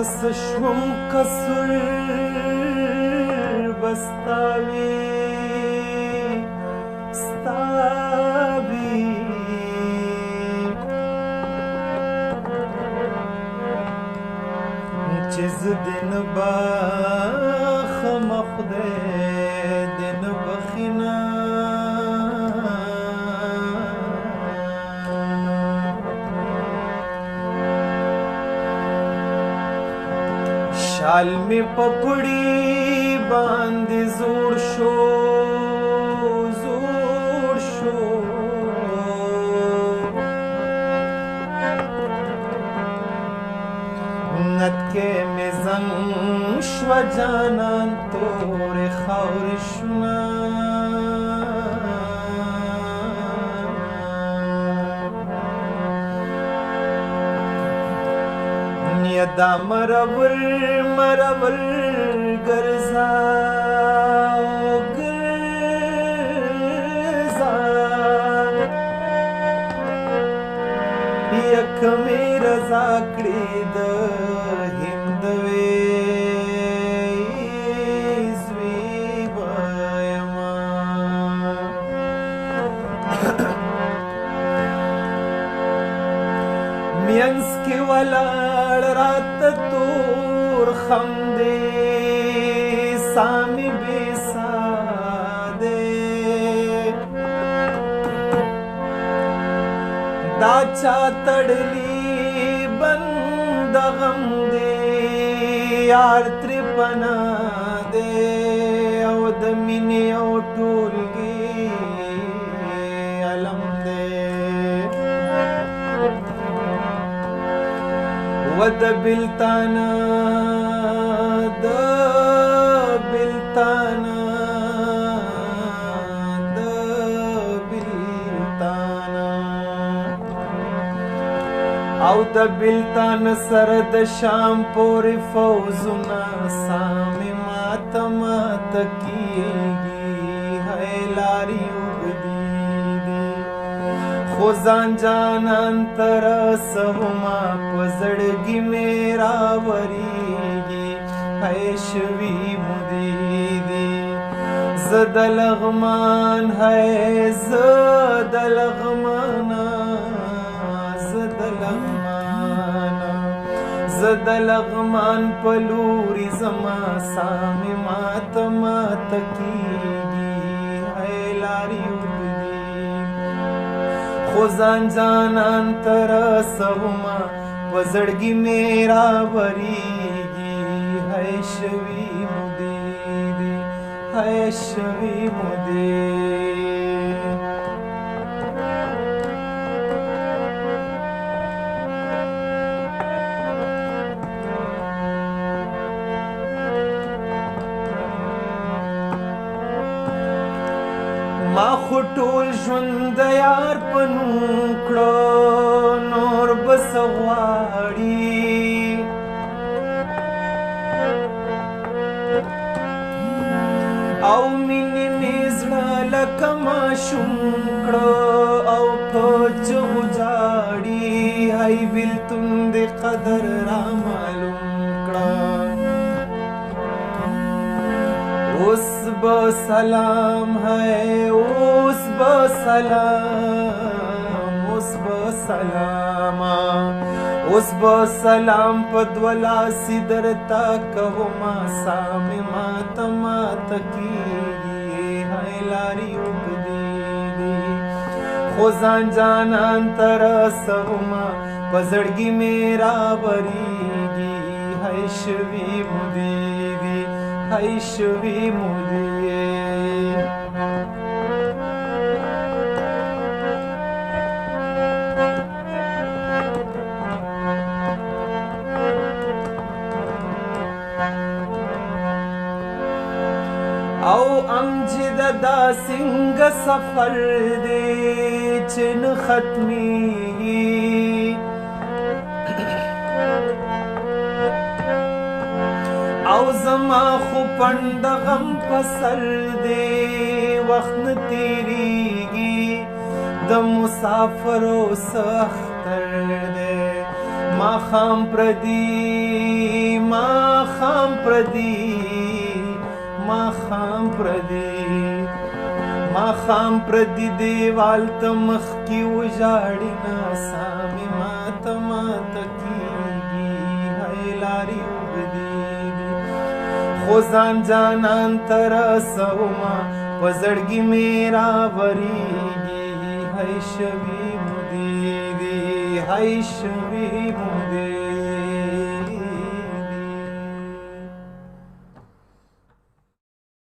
سشوم قصر بستاوی ستاوی چیز دن با خمخده دن بخینا شال می پپڑی باندې زوړ شو نتکې مې زنګ شوه جانان تورې خاورې شونه دا مرور مرور ګرځا ګرځا یک مې رضا کړې د هندوې زوی وایما مینس کې ولاړ رات تور خمدے سامی بے سادے دا چا تڑلی بند غم دے یار ترپنا دے او دمینی او ټولګي علم دے ود بلتانا د بلتانا د بلتانا او د بلتان سر د شام پورې فوزونه سامي مات مات کیږي هی لاري خو ځان جانان تر سهما په زړګي مې راورېږي هی شوي مودې دي زه د لغمان هی زه د لغمانه زه د لغمان په لوري زما سامي مات مات کیږي هی لاري خو ځان جانان تر سهما په زړګي مې راورېږي هی شوي مودې دي هی شوي مودې ما خو ټول ژوند د یار په نوم کړو نور به څه غواړي او مینې مې زړه لکه ماشوم کړو او په چغو جاړي هی بېلتون د قدر را معلوم کړه اوس به سلام ہے اوس به سلام اوس به سلام اوس به سلام په دولاسي درته کوما سامي مات مات کیږي هی لاري اوږدې دي خو ځان جانان تر سهما په زړګي مې راورېږي هی شوي مودې دي هی شوي مودې او امجد دا سنگ سفر دے چن ختمی او زما خو پند غم پسر دے وقت نه تیریږي د مسافرو سختر دے ما خام پردی پردی دیوال ته مخ کی وژاړي ناسامي ماته کیږي هی لارې اوږدې خو ځان جانان ته رسومه په زړګي مې راورېږي هی شوي مودې دي هی شوي مودې